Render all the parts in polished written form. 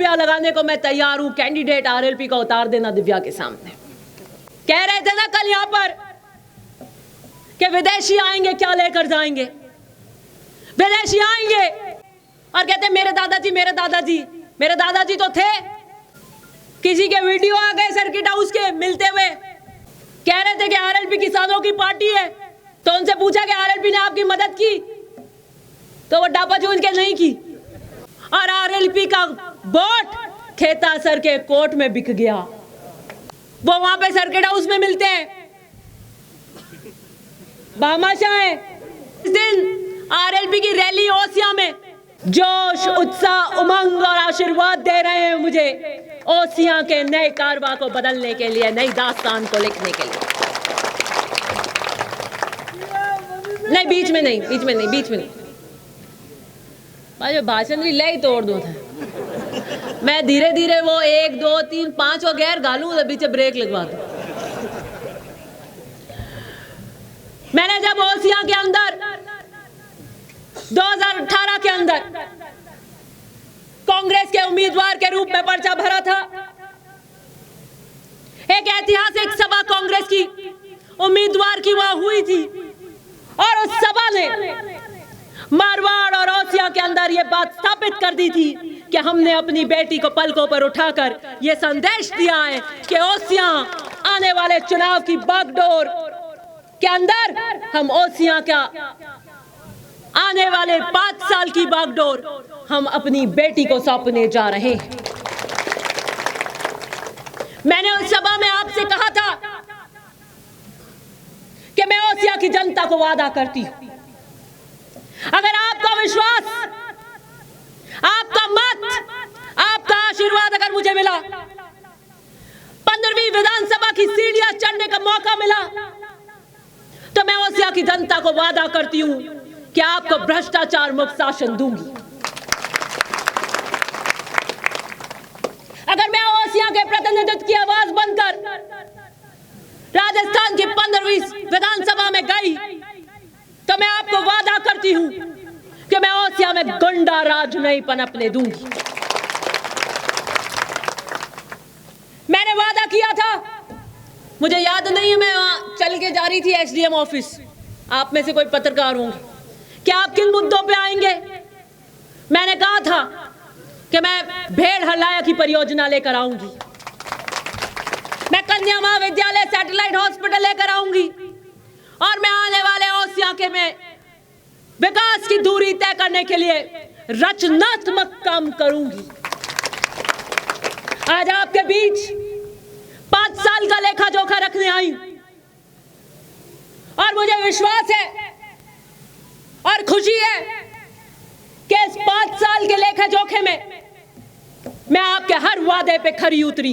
रुपया लगाने को मैं तैयार हूं, कैंडिडेट आरएलपी का उतार देना दिव्या के सामने। कह रहे थे ना कल यहां पर कि विदेशी आएंगे क्या लेकर जाएंगे, विदेशी आएंगे और कहते मेरे दादाजी मेरे दादाजी। मेरे दादाजी तो थे, किसी के वीडियो आ गए सर्किट हाउस के मिलते हुए, कह रहे थे कि आरएलपी किसानों की पार्टी है। तो उनसे पूछा कि आरएलपी ने आपकी मदद की, तो वो डापा झूल के नहीं की। और आरएलपी का वोट खेतासर के कोर्ट में बिक गया। वो वहां पे सर्किट हाउस में मिलते हैं, भामाशाह। इस दिन आरएलपी की रैली ओसिया में जोश, उत्साह, उमंग और आशीर्वाद दे रहे हैं मुझे ओसिया के नए कारवा को बदलने के लिए, नई दास्तान को लिखने के लिए। नहीं बीच में नहीं, बीच में नहीं, बीच में नहीं। भाई भाषण भी ले ही तोड़ दो था। मैं धीरे धीरे वो 1 2 3 5 और गैर गालू, बीच ब्रेक लगवा दो। मैंने जब ओसिया के अंदर 2018 के अंदर कांग्रेस के उम्मीदवार के रूप में पर्चा भरा था, एक ऐतिहासिक सभा कांग्रेस की उम्मीदवार की वहां हुई थी और उस सभा ने मारवाड़ और ओसिया के अंदर यह बात स्थापित कर दी थी कि हमने अपनी बेटी को पलकों पर उठाकर यह संदेश दिया है कि ओसिया आने वाले चुनाव की बागडोर के अंदर हम ओसिया का आने वाले 5 साल की बागडोर हम अपनी बेटी को सौंपने जा रहे हैं। मैंने उस सभा में आपसे कहा था कि मैं ओसिया की जनता को वादा करती हूं, अगर आपका विश्वास, आपका मत, आपका आशीर्वाद अगर मुझे मिला, 15वीं विधानसभा की सीढ़ियां चढ़ने का मौका मिला, तो मैं ओसिया की जनता को वादा करती हूं कि आपको भ्रष्टाचार मुक्त शासन दूंगी। अगर मैं ओसिया के प्रतिनिधित्व की आवाज बनकर राजस्थान की 15वीं विधानसभा में गई, तो मैं आपको वादा करती हूं कि मैं ओसिया में गुंडा राज नहीं पनपने दूंगी। मैंने वादा किया था, मुझे याद नहीं है, मैं वहां चल के जा रही थी एसडीएम ऑफिस, आप में से कोई पत्रकार होंगे, कि आप किन मुद्दों पे आएंगे। मैंने कहा था कि मैं भेड़ हलाया की परियोजना लेकर आऊंगी, मैं कन्या महाविद्यालय सैटेलाइट हॉस्पिटल लेकर आऊंगी, और मैं आने वाले ओसिया के में विकास की दूरी तय करने के लिए रचनात्मक काम करूंगी। आज आपके बीच 5 साल का लेखा जोखा रखने आई, और मुझे विश्वास है और खुशी है कि इस 5 साल के लेखा जोखे में मैं आपके हर वादे पे खरी उतरी।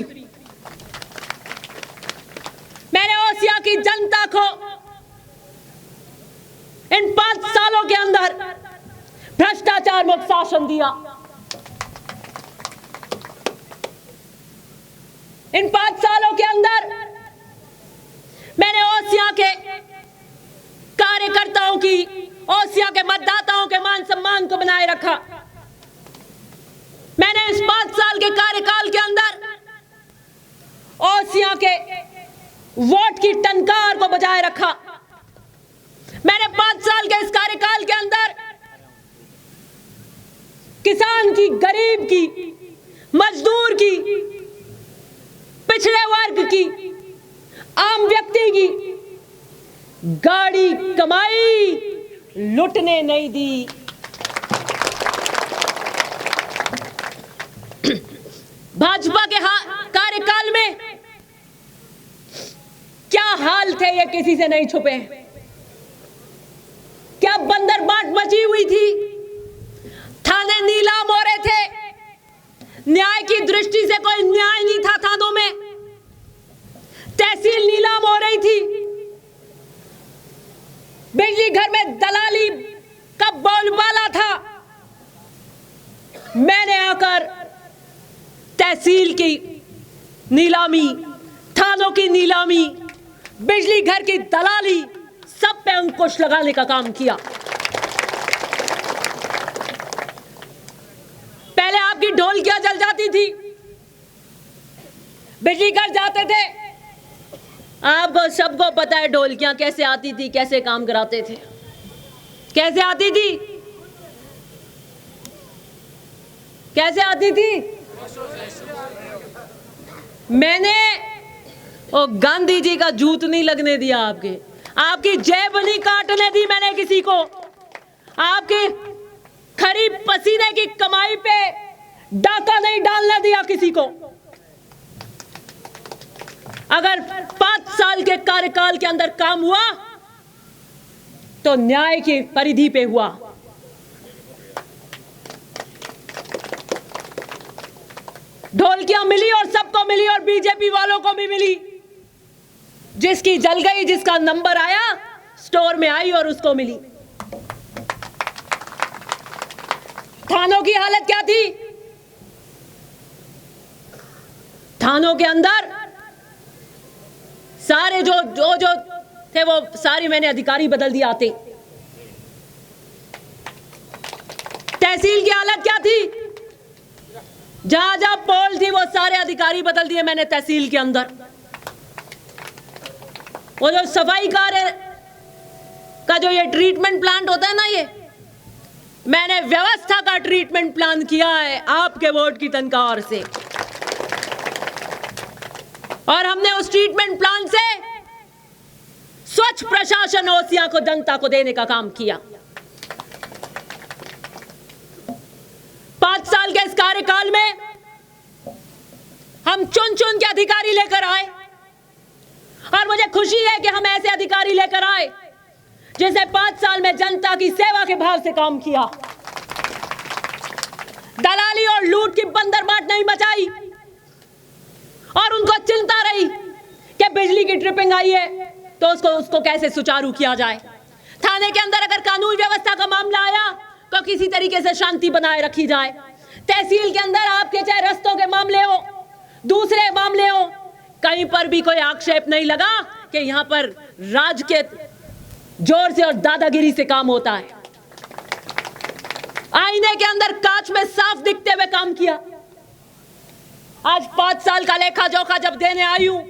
मैंने ओसिया की जनता को इन 5 सालों के अंदर भ्रष्टाचार मुक्त शासन दिया। इन 5 सालों के अंदर मैंने ओसिया के कार्यकर्ताओं की, ओसिया के मतदाताओं के मान सम्मान को बनाए रखा। मैंने इस 5 साल के कार्यकाल के अंदर ओसिया के वोट की टंकार को बजाय रखा। मैंने 5 साल के इस कार्यकाल के अंदर किसान की, गरीब की, मजदूर की, पिछड़े वर्ग की, आम व्यक्ति की गाड़ी कमाई लुटने नहीं दी। भाजपा के कार्यकाल में क्या हाल थे ये किसी से नहीं छुपे। क्या बंदरबाट मची हुई थी, थाने नीलाम हो रहे थे, न्याय की दृष्टि से कोई न्याय नहीं था थानों में, तहसील नीलाम हो रही थी, बिजली घर में दलाली का बोलबाला था। मैंने आकर तहसील की नीलामी, थानों की नीलामी, बिजली घर की दलाली, सब पे अंकुश लगाने का काम किया। पहले आप आपकी ढोलकियां जल जाती थी, बिजली कट जाते थे। आप सबको पता है ढोलकियां कैसे आती थी, कैसे काम कराते थे, कैसे आती थी, कैसे आती थी। मैंने वो गांधी जी का जूत नहीं लगने दिया, आपकी जेब नहीं काटने दी मैंने किसी को, आपकी खरी पसीने की कमाई पे डाका नहीं डालने दिया किसी को। अगर 5 साल के कार्यकाल के अंदर काम हुआ तो न्याय की परिधि पे हुआ। ढोलकियां मिली और सबको मिली, और बीजेपी वालों को भी मिली। जिसकी जल गई, जिसका नंबर आया स्टोर में आई और उसको मिली। थानों की हालत क्या थी? थानों के अंदर सारे जो थे वो सारी मैंने अधिकारी बदल दिए आते। तहसील की हालत क्या थी? जहां जहां पोल थी वो सारे अधिकारी बदल दिए मैंने तहसील के अंदर। वो जो सफाई कार्य का जो ये ट्रीटमेंट प्लांट होता है ना, ये मैंने व्यवस्था का ट्रीटमेंट प्लान किया है आपके वोट की तनख्वाह से। और हमने उस ट्रीटमेंट प्लान से स्वच्छ प्रशासन ओसिया को, जनता को देने का काम किया। 5 साल के इस कार्यकाल में हम चुन चुन के अधिकारी लेकर आए, और मुझे खुशी है कि हम ऐसे अधिकारी लेकर आए जिसे 5 साल में जनता की सेवा के भाव से काम किया। दलाली और लूट की बंदरबाट नहीं मचाई, और उनको चिंता रही कि बिजली की ट्रिपिंग आई है तो उसको कैसे सुचारू किया जाए। थाने के अंदर अगर कानून व्यवस्था का मामला आया तो किसी तरीके से शांति बनाए रखी जाए। तहसील के अंदर आपके चाहे रस्तों के मामले हो, दूसरे मामले हो, कहीं पर भी कोई आक्षेप नहीं लगा कि यहां पर राज के जोर से और दादागिरी से काम होता है। आईने के अंदर कांच में साफ दिखते हुए काम किया। आज 5 साल का लेखा जोखा जब देने आई हूं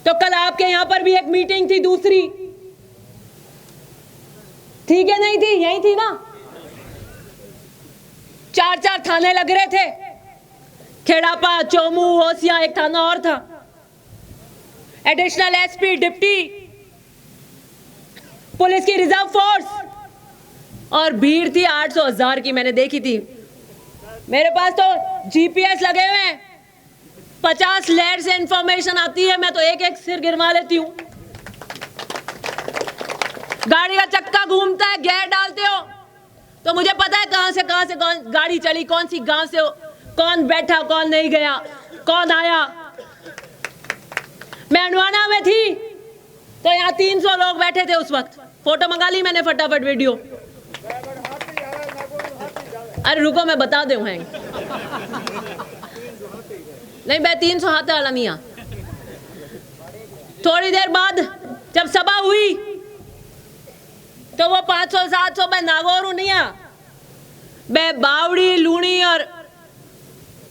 तो कल आपके यहां पर भी एक मीटिंग थी, दूसरी थी कि नहीं थी? यही थी ना। 4 थाने लग रहे थे, खेड़ापा, चोमू, ओसिया, एक थाना और था। एडिशनल एसपी, डिप्टी, पुलिस की रिजर्व फोर्स, और भीड़ थी 800,000 की मैंने देखी थी। मेरे पास तो जीपीएस लगे हुए हैं, 50 लेयर से इंफॉर्मेशन आती है, मैं तो एक एक सिर गिरवा लेती हूं। गाड़ी का चक्का घूमता है, गियर डालते हो तो मुझे पता है कहां से कौन गाड़ी चली, कौन सी गांव से कौन बैठा, कौन नहीं गया, कौन आया। मैं अंडवाना में थी तो यहाँ 300 लोग बैठे थे उस वक्त। फोटो मंगा ली मैंने फटाफट, वीडियो। अरे रुको मैं बता दूं हैं। नहीं, मैं 300 हाथ वाला नहीं आ। थोड़ी देर बाद जब सभा हुई तो वो 500-700 में नागौर नहीं आ, मैं बावड़ी, लूणी और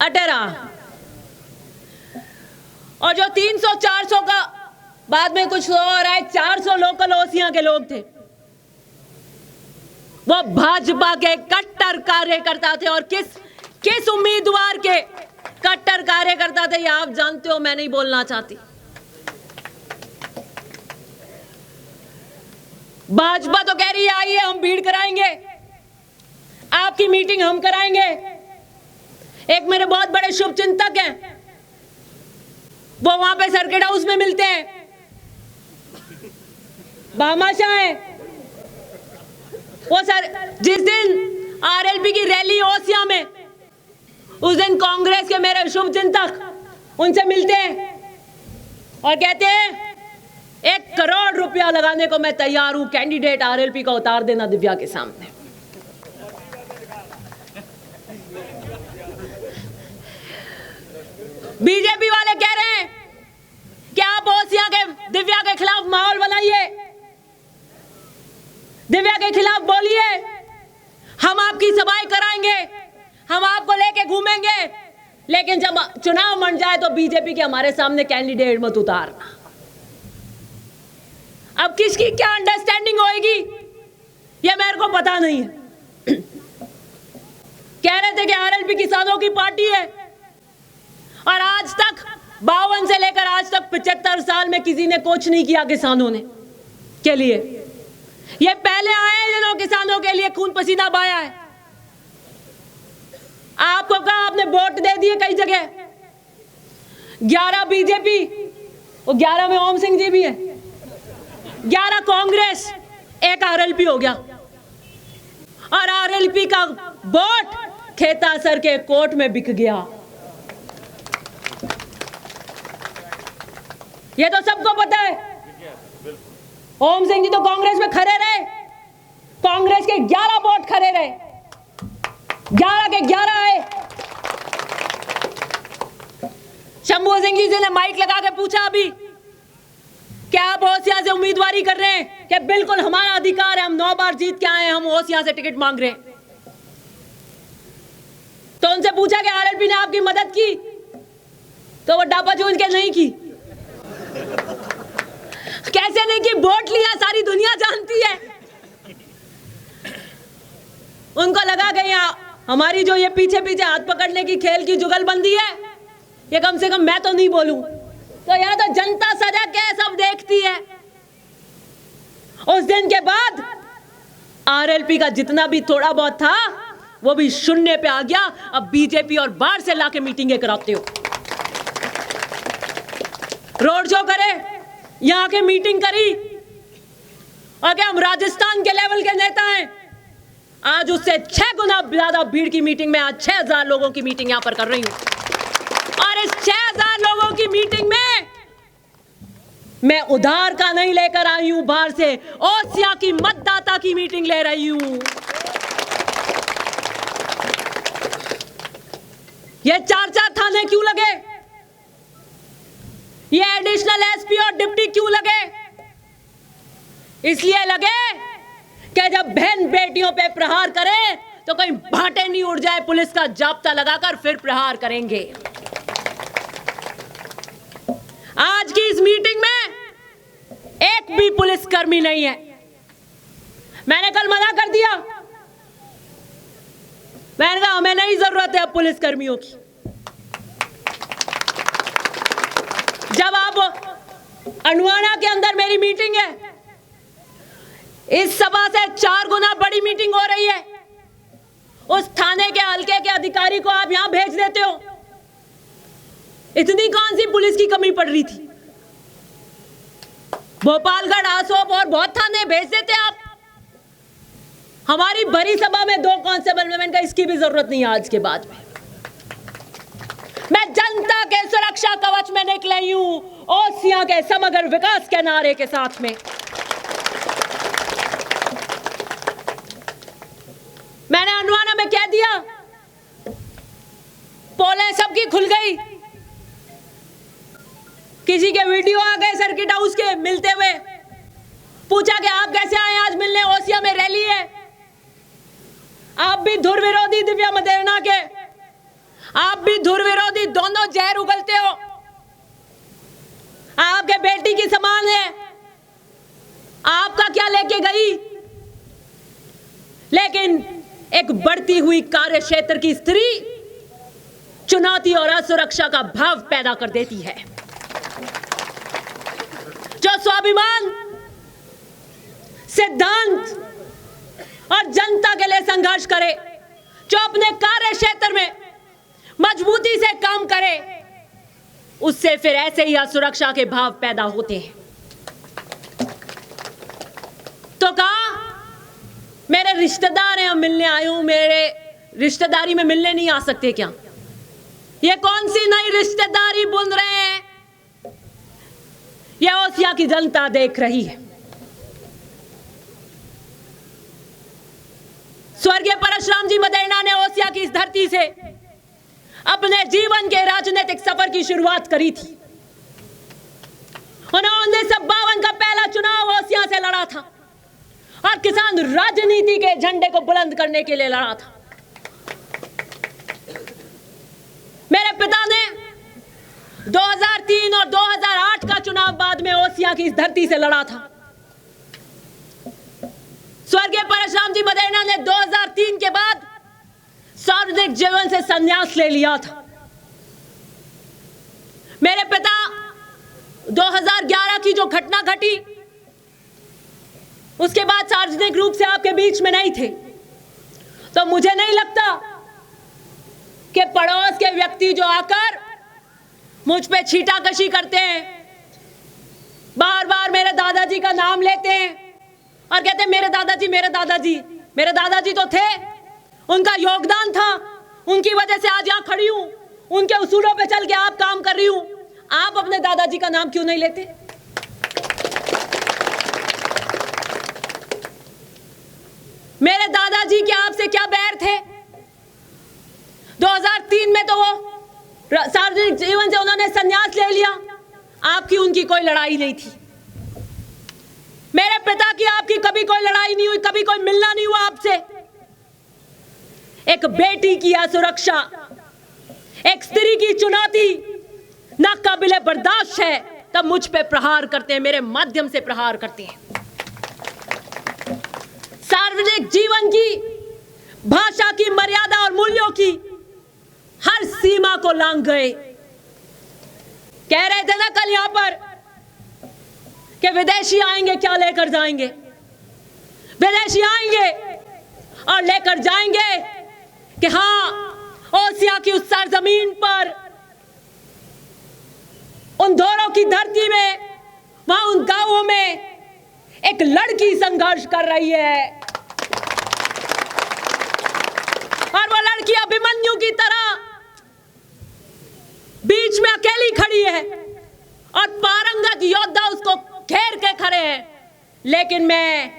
अटेरा, और जो 300-400 का बाद में कुछ और आए, 400 लोकल ओसिया के लोग थे। वो भाजपा के कट्टर कार्यकर्ता थे, और किस उम्मीदवार के कट्टर कार्यकर्ता थे ये आप जानते हो, मैं नहीं बोलना चाहती। भाजपा तो कह रही है आइए हम भीड़ कराएंगे, आपकी मीटिंग हम कराएंगे। एक मेरे बहुत बड़े शुभ चिंतक हैं, वो वहां पे सर्किट हाउस में मिलते हैं, भामाशाह हैं वो। सर जिस दिन आरएलपी की रैली ओसिया में, उस दिन कांग्रेस के मेरे शुभ चिंतक उनसे मिलते हैं और कहते हैं 1 करोड़ रुपया लगाने को मैं तैयार हूं, कैंडिडेट आरएलपी का उतार देना दिव्या के सामने। बीजेपी वाले कह रहे हैं कि आप ओसिया के दिव्या के खिलाफ माहौल बनाइए, दिव्या के खिलाफ बोलिए, हम आपकी सभाएं कराएंगे, हम आपको लेके घूमेंगे, लेकिन जब चुनाव मंड जाए तो बीजेपी के हमारे सामने कैंडिडेट मत उतारना। अब किसकी क्या अंडरस्टैंडिंग होएगी ये मेरे को पता नहीं है। कह रहे थे कि आरएलपी किसानों की पार्टी है, और आज तक 52 से लेकर आज तक 75 साल में किसी ने कुछ नहीं किया किसानों ने के लिए। ये पहले आए हैं जिन्होंने किसानों के लिए खून पसीना बहाया है। आपको कहा, आपने वोट दे दिए कई जगह, 11 बीजेपी, वो 11 में ओम सिंह जी भी है, 11 कांग्रेस, 1 आरएलपी हो गया। और आरएलपी का वोट खेतासर के कोर्ट में बिक गया। ये तो सबको पता है। ओम सिंह जी तो कांग्रेस में खड़े रहे, कांग्रेस के 11 वोट खड़े रहे, 11 के 11 आए। शंभू सिंह जी ने माइक लगा के पूछा अभी, क्या आप ओसिया से उम्मीदवारी कर रहे हैं? कि बिल्कुल हमारा अधिकार है, हम 9 बार जीत के आए हैं, हम ओसिया से टिकट मांग रहे हैं। तो उनसे पूछा कि आरएलपी ने आपकी मदद की? तो वो डापा चूज के नहीं की। कैसे नहीं की? वोट लिया, सारी दुनिया जानती है। उनको लगा कि यहाँ हमारी जो ये पीछे पीछे हाथ पकड़ने की खेल की जुगलबंदी है, ये कम से कम मैं तो नहीं बोलूं। तो यहाँ तो जनता सजग है, सब देखती है। उस दिन के बाद आरएलपी का जितना भी थोड़ा बहुत था वो भी शून्य पे आ गया। अब बीजेपी और बाहर से लाके मीटिंगें कराते हो, रोड शो करे, यहाँ के मीटिंग करी, और क्या हम राजस्थान के लेवल के नेता हैं? आज उससे 6 गुना ज्यादा भीड़ की मीटिंग में आज 6000 लोगों की मीटिंग यहां पर कर रही हूं। और इस 6000 लोगों की मीटिंग में मैं उधार का नहीं लेकर आई हूं, बाहर से ओसिया की मतदाता की मीटिंग ले रही हूं। ये 4-4 थाने क्यों लगे? ये एडिशनल एसपी और डिप्टी क्यों लगे? इसलिए लगे कि जब बहन बेटियों पे प्रहार करें तो कहीं भाटे नहीं उड़ जाए, पुलिस का जाब्ता लगाकर फिर प्रहार करेंगे। आज की इस मीटिंग में एक भी पुलिसकर्मी नहीं है। मैंने कल मना कर दिया, मैंने कहा हमें नहीं जरूरत है अब पुलिसकर्मियों की। जब आप अंडवाना के अंदर मेरी मीटिंग है, इस सभा से 4 गुना बड़ी मीटिंग हो रही है, उस थाने के हल्के के अधिकारी को आप यहां भेज देते हो। इतनी कौन सी पुलिस की कमी पड़ रही थी? भोपालगढ़, आसोप और बहुत थाने भेज देते आप। हमारी भरी सभा में 2 कांस्टेबल में, मैंने कहा इसकी भी जरूरत नहीं है आज के बाद में। मैं जनता के सुरक्षा कवच में निकली हूं, ओसिया के समग्र विकास के नारे के साथ में। मैंने अंडवाना में कह दिया, पोलें सबकी खुल गई। किसी के वीडियो आ गए सर्किट हाउस के मिलते हुए, पूछा कि आप कैसे आए आज मिलने, ओसिया में रैली है। आप भी धुर विरोधी, दिव्या मदेरणा के आप भी धुर विरोधी, दोनों जहर उगलते हो। आपके बेटी की समान है, आपका क्या लेके गई? लेकिन एक बढ़ती हुई कार्य क्षेत्र की स्त्री चुनौती और असुरक्षा का भाव पैदा कर देती है। जो स्वाभिमान, सिद्धांत और जनता के लिए संघर्ष करे, जो अपने कार्य क्षेत्र में मजबूती से काम करे, उससे फिर ऐसे ही असुरक्षा के भाव पैदा होते हैं। तो कहा मेरे रिश्तेदार हैं, हम मिलने आए हूं, मेरे रिश्तेदारी में मिलने नहीं आ सकते क्या? ये कौन सी नई रिश्तेदारी बुन रहे हैं? ये ओसिया की जनता देख रही है। स्वर्गीय परशुराम जी मदेरणा ने ओसिया की इस धरती से अपने जीवन के राजनीतिक सफर की शुरुआत करी थी। उन्होंने 1952 का पहला चुनाव ओसिया से लड़ा था और किसान राजनीति के झंडे को बुलंद करने के लिए लड़ा था। 2003 और 2008 का चुनाव बाद में ओसियां की इस धरती से लड़ा था। स्वर्गीय परशुराम जी मदेना ने 2003 के बाद सार्वजनिक जीवन से संन्यास ले लिया था। मेरे पिता 2011 की जो घटना घटी उसके बाद सार्वजनिक रूप से आपके बीच में नहीं थे, तो मुझे नहीं लगता कि पड़ोस के व्यक्ति जो आकर मुझ पे छीटाकशी करते हैं, बार बार मेरे दादाजी का नाम लेते हैं और कहते हैं मेरे दादाजी मेरे दादाजी। मेरे दादाजी तो थे, उनका योगदान था, उनकी वजह से आज यहां खड़ी हूं, उनके उसूलों पे चल के आप काम कर रही हूं। आप अपने दादाजी का नाम क्यों नहीं लेते? मेरे दादाजी के आपसे क्या बैर थे? 2003 में तो वो सार्वजनिक जीवन से उन्होंने संन्यास ले लिया, आपकी उनकी कोई लड़ाई नहीं थी। मेरे पिता की आपकी कभी कोई लड़ाई नहीं हुई, कभी कोई मिलना नहीं हुआ आपसे। एक बेटी की असुरक्षा, एक स्त्री की चुनौती ना काबिले बर्दाश्त है, तब मुझ पे प्रहार करते हैं, मेरे माध्यम से प्रहार करते हैं। सार्वजनिक जीवन की, भाषा की मर्यादा और मूल्यों की हर सीमा को लांघ गए। कह रहे थे ना कल यहां पर कि विदेशी आएंगे क्या लेकर जाएंगे। विदेशी आएंगे और लेकर जाएंगे कि हां, ओसिया की उस सरजमीन पर, उन धोरों की धरती में, वहां उन गांवों में एक लड़की संघर्ष कर रही है और वो लड़की अभिमन्यु की तरह बीच में अकेली खड़ी है और पारंगत योद्धा उसको घेर के खड़े हैं। लेकिन मैं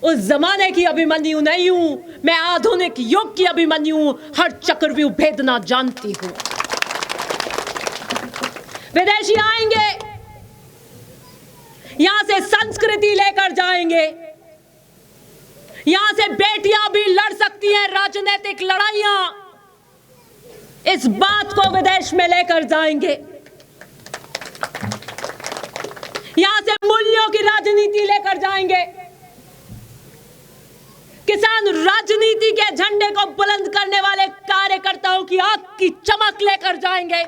उस जमाने की अभिमन्यु नहीं हूं, मैं आधुनिक युग की अभिमन्यु हूं, हर चक्रव्यूह भेदना जानती हूं। विदेशी आएंगे, यहां से संस्कृति लेकर जाएंगे, यहां से बेटियां भी लड़ सकती हैं राजनीतिक लड़ाइयां, इस बात को विदेश में लेकर जाएंगे। यहां से मूल्यों की राजनीति लेकर जाएंगे, किसान राजनीति के झंडे को बुलंद करने वाले कार्यकर्ताओं की आंख की चमक लेकर जाएंगे।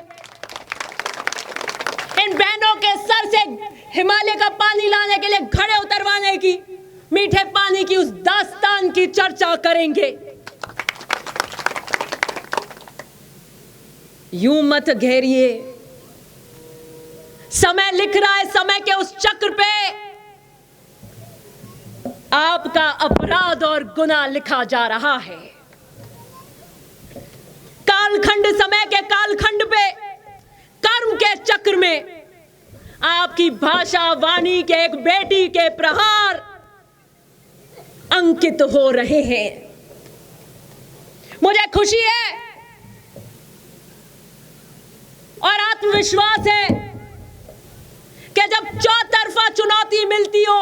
इन बहनों के सर से हिमालय का पानी लाने के लिए घड़े उतरवाने की, मीठे पानी की उस दास्तान की चर्चा करेंगे। यूं मत घेरिए, समय लिख रहा है, समय के उस चक्र पे आपका अपराध और गुनाह लिखा जा रहा है। कालखंड, समय के कालखंड पे, कर्म के चक्र में आपकी भाषा वाणी के एक बेटी के प्रहार अंकित हो रहे हैं। मुझे खुशी है और आत्मविश्वास है कि जब चौतरफा चुनौती मिलती हो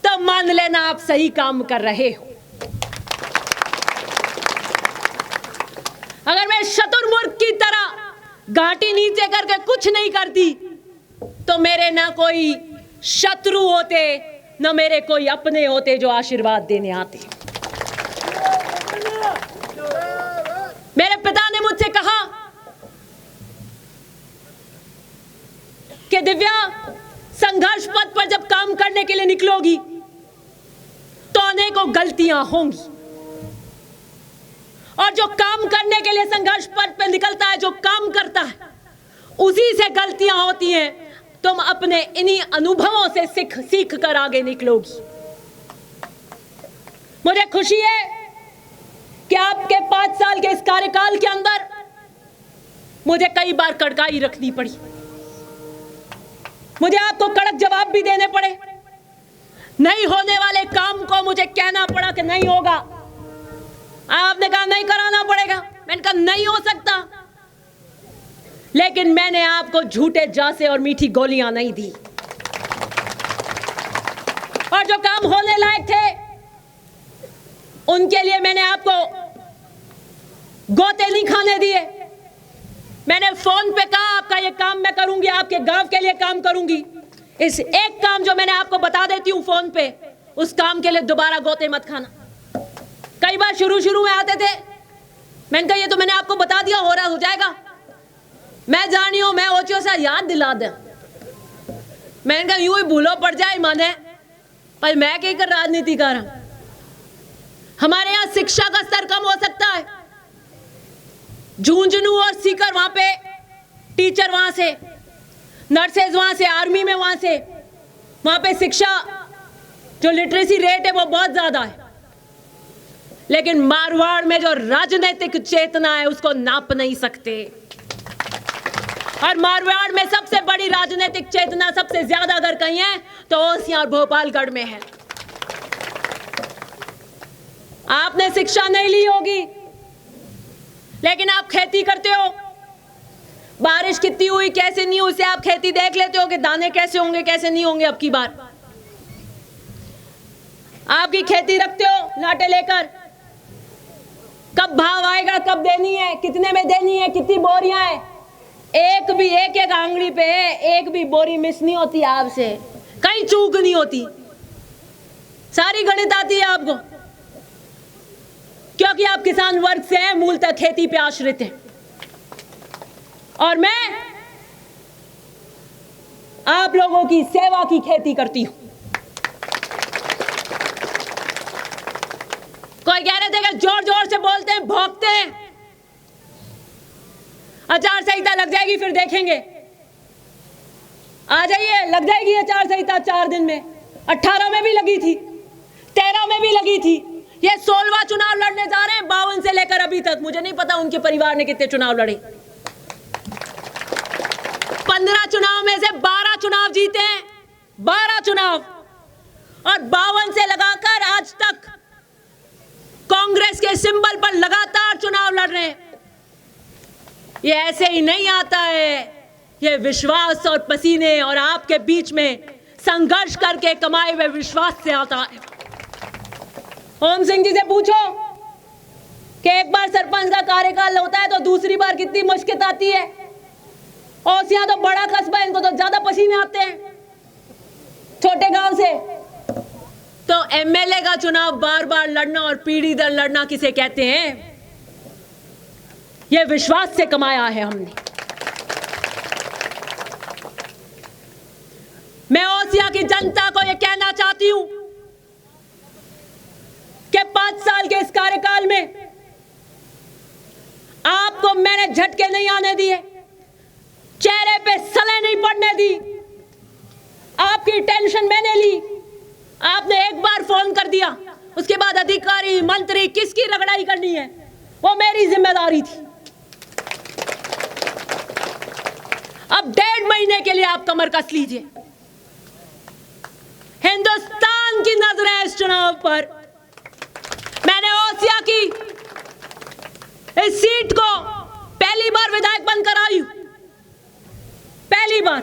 तो मान लेना आप सही काम कर रहे हो। अगर मैं शतुरमुर्ग की तरह घाटी नीचे करके कुछ नहीं करती तो मेरे ना कोई शत्रु होते, ना मेरे कोई अपने होते जो आशीर्वाद देने आते। मेरे पिता ने मुझसे कहा कि दिव्या, संघर्ष पथ पर जब काम करने के लिए निकलोगी तो अनेकों गलतियां होंगी, और जो काम करने के लिए संघर्ष पथ पर निकलता है, जो काम करता है, उसी से गलतियां होती हैं। तुम अपने इन्हीं अनुभवों से सीख कर आगे निकलोगी। मुझे खुशी है कि आपके 5 साल के इस कार्यकाल के अंदर मुझे कई बार कड़काई रखनी पड़ी, मुझे आपको कड़क जवाब भी देने पड़े, नहीं होने वाले काम को मुझे कहना पड़ा कि नहीं होगा। आपने कहा नहीं कराना पड़ेगा, मैंने कहा नहीं हो सकता, लेकिन मैंने आपको झूठे जासे और मीठी गोलियां नहीं दी, और जो काम होने लायक थे उनके लिए मैंने आपको गोते नहीं खाने दिए। मैंने फोन पे कहा आपका ये काम मैं करूंगी, आपके गांव के लिए काम करूंगी। इस एक काम जो मैंने आपको बता देती हूं फोन पे, उस काम के लिए दोबारा गोते मत खाना। कई बार शुरू में आते थे, मैंने कहा ये तो मैंने आपको बता दिया, हो रहा हो जाएगा, मैं जानी हूं, मैं ओचियो सा याद दिला दे। मैंने कहा यूं ही भूलो पड़ जाए माने, पर मैं कहीं कर राजनीति कर रहा। हमारे यहां शिक्षा का स्तर कम हो सकता है, झुंझुनू और सीकर वहां पे टीचर, वहां से नर्सेज, वहां से आर्मी में, वहां पे शिक्षा जो लिटरेसी रेट है वो बहुत ज्यादा है। लेकिन मारवाड़ में जो राजनीतिक चेतना है उसको नाप नहीं सकते। और मारवाड़ में सबसे बड़ी राजनीतिक चेतना सबसे ज्यादा अगर कहीं है तो ओसियां और भोपालगढ़ में है। आपने शिक्षा नहीं ली होगी, लेकिन आप खेती करते हो। बारिश कितनी हुई, कैसे नहीं हुई, उसे आप खेती देख लेते हो कि दाने कैसे होंगे, कैसे नहीं होंगे। अब की बार आपकी खेती रखते हो लाटे लेकर, कब भाव आएगा, कब देनी है, कितने में देनी है, कितनी बोरियां है। एक आंगली पे एक भी बोरी मिस नहीं होती आपसे, कहीं चूक नहीं होती, सारी गणित आती है आपको, क्योंकि आप किसान वर्ग से हैं, मूलतः खेती पे आश्रित हैं। और मैं आप लोगों की सेवा की खेती करती हूं। कोई कह रहे थे कि जोर जोर से बोलते हैं, भौंकते हैं, आचार संहिता लग जाएगी फिर देखेंगे। आ जाइए, लग जाएगी आचार संहिता 4 दिन में। 18 में भी लगी थी, 13 में भी लगी थी। ये 16वां चुनाव लड़ने जा रहे हैं 52 से लेकर अभी तक। मुझे नहीं पता उनके परिवार ने कितने चुनाव लड़े। 15 चुनाव में से 12 चुनाव जीते हैं, 12 चुनाव, और 52 से लगाकर आज तक कांग्रेस के सिंबल पर लगातार चुनाव लड़ रहे हैं। ये ऐसे ही नहीं आता है, ये विश्वास और पसीने और आपके बीच में संघर्ष करके कमाए हुए विश्वास से आता है। ओम सिंह जी से पूछो कि एक बार सरपंच का कार्यकाल होता है तो दूसरी बार कितनी मुश्किल आती है। ओसियां तो बड़ा कस्बा है, इनको तो ज्यादा पसीने आते हैं छोटे गांव से। तो एमएलए का चुनाव बार बार लड़ना और पीढ़ी दर लड़ना किसे कहते हैं? यह विश्वास से कमाया है हमने। मैं ओसिया की जनता को यह कहना चाहती हूं कि 5 साल के इस कार्यकाल में आपको मैंने झटके नहीं आने दिए, चेहरे पे सले नहीं पड़ने दी, आपकी टेंशन मैंने ली। आपने एक बार फोन कर दिया, उसके बाद अधिकारी मंत्री किसकी रगड़ाई करनी है वो मेरी जिम्मेदारी थी। अब 1.5 महीने के लिए आप कमर कस लीजिए। हिंदुस्तान की नजर है इस चुनाव पर। मैंने ओसिया की इस सीट को पहली बार विधायक बनकर आई हूं, पहली बार,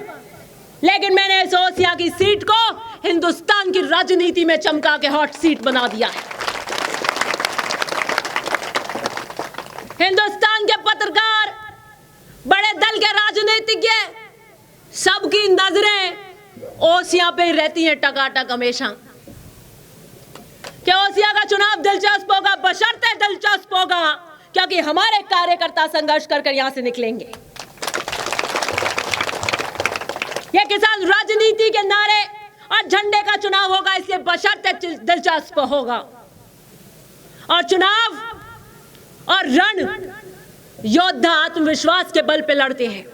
लेकिन मैंने इस ओसिया की सीट को हिंदुस्तान की राजनीति में चमका के हॉट सीट बना दिया है। हिंदुस्तान के पत्रकार, बड़े दल के राजनीतिज्ञ, सबकी नजरें ओसिया पे रहती हैं टकाटक हमेशा कि ओसिया का चुनाव दिलचस्प होगा, बशर्ते दिलचस्प होगा क्योंकि हमारे कार्यकर्ता संघर्ष कर यहां से निकलेंगे। यह किसान राजनीति के नारे और झंडे का चुनाव होगा, इसलिए बशर्ते दिलचस्प होगा। और चुनाव और रण योद्धा आत्मविश्वास के बल पे लड़ते हैं।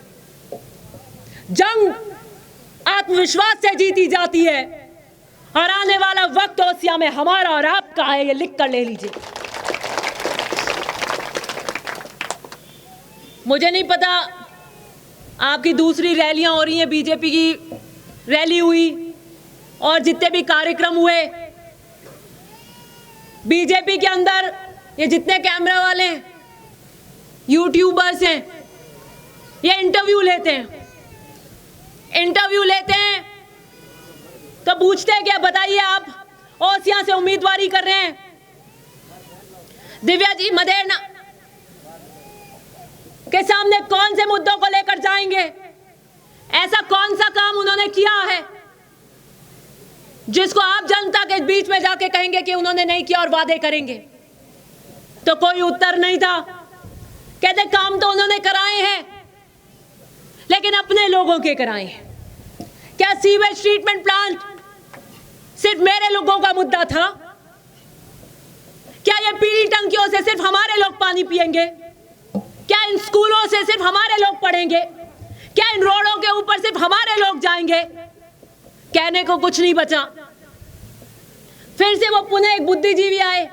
जंग आत्मविश्वास से जीती जाती है और आने वाला वक्त ओसिया में हमारा और आपका है, ये लिख कर ले लीजिए। मुझे नहीं पता आपकी दूसरी रैलियां हो रही हैं, बीजेपी की रैली हुई और जितने भी कार्यक्रम हुए बीजेपी के अंदर, ये जितने कैमरा वाले हैं, यूट्यूबर्स हैं, ये इंटरव्यू लेते हैं तो पूछते हैं क्या, बताइए आप ओसिया से उम्मीदवारी कर रहे हैं, दिव्या जी मदेरना के सामने कौन से मुद्दों को लेकर जाएंगे। ऐसा कौन सा काम उन्होंने किया है जिसको आप जनता के बीच में जाके कहेंगे कि उन्होंने नहीं किया और वादे करेंगे? तो कोई उत्तर नहीं था। कहते काम तो उन्होंने कराए हैं, लेकिन अपने लोगों के कराए हैं। क्या सीवेज ट्रीटमेंट प्लांट सिर्फ मेरे लोगों का मुद्दा था? क्या ये पीली टंकियों से सिर्फ हमारे लोग पानी पिएंगे? क्या इन स्कूलों से सिर्फ हमारे लोग पढ़ेंगे? क्या इन रोडों के ऊपर सिर्फ हमारे लोग जाएंगे? कहने को कुछ नहीं बचा। फिर से वो पुनः एक बुद्धिजीवी आए,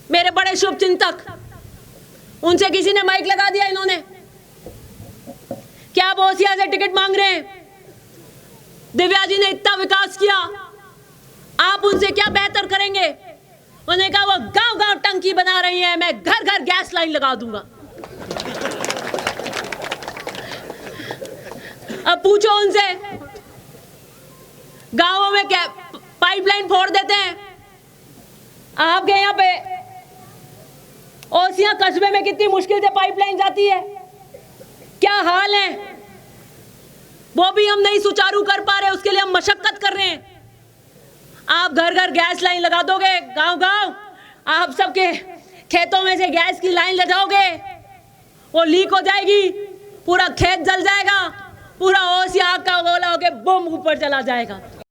मेरे बड़े शुभ चिंतक, उनसे किसी ने माइक लगा दिया। इन्होंने क्या बोसिया से टिकट मांग रहे हैं? दिव्या जी ने इतना विकास किया, आप उनसे क्या बेहतर करेंगे? उन्होंने कहा वो गांव गांव टंकी बना रही है, मैं घर घर गैस लाइन लगा दूंगा। अब पूछो उनसे, गांवों में क्या पाइपलाइन फोड़ देते हैं? आपके यहाँ पे ओसियां कस्बे में कितनी मुश्किल से पाइपलाइन जाती है, क्या हाल है? वो भी हम नहीं सुचारू कर पा रहे, उसके लिए हम मशक्कत कर रहे हैं। आप घर घर गैस लाइन लगा दोगे, गांव गांव आप सबके खेतों में से गैस की लाइन लगाओगे, वो लीक हो जाएगी, पूरा खेत जल जाएगा, पूरा ओसिया आग का गोला होके बम ऊपर चला जाएगा।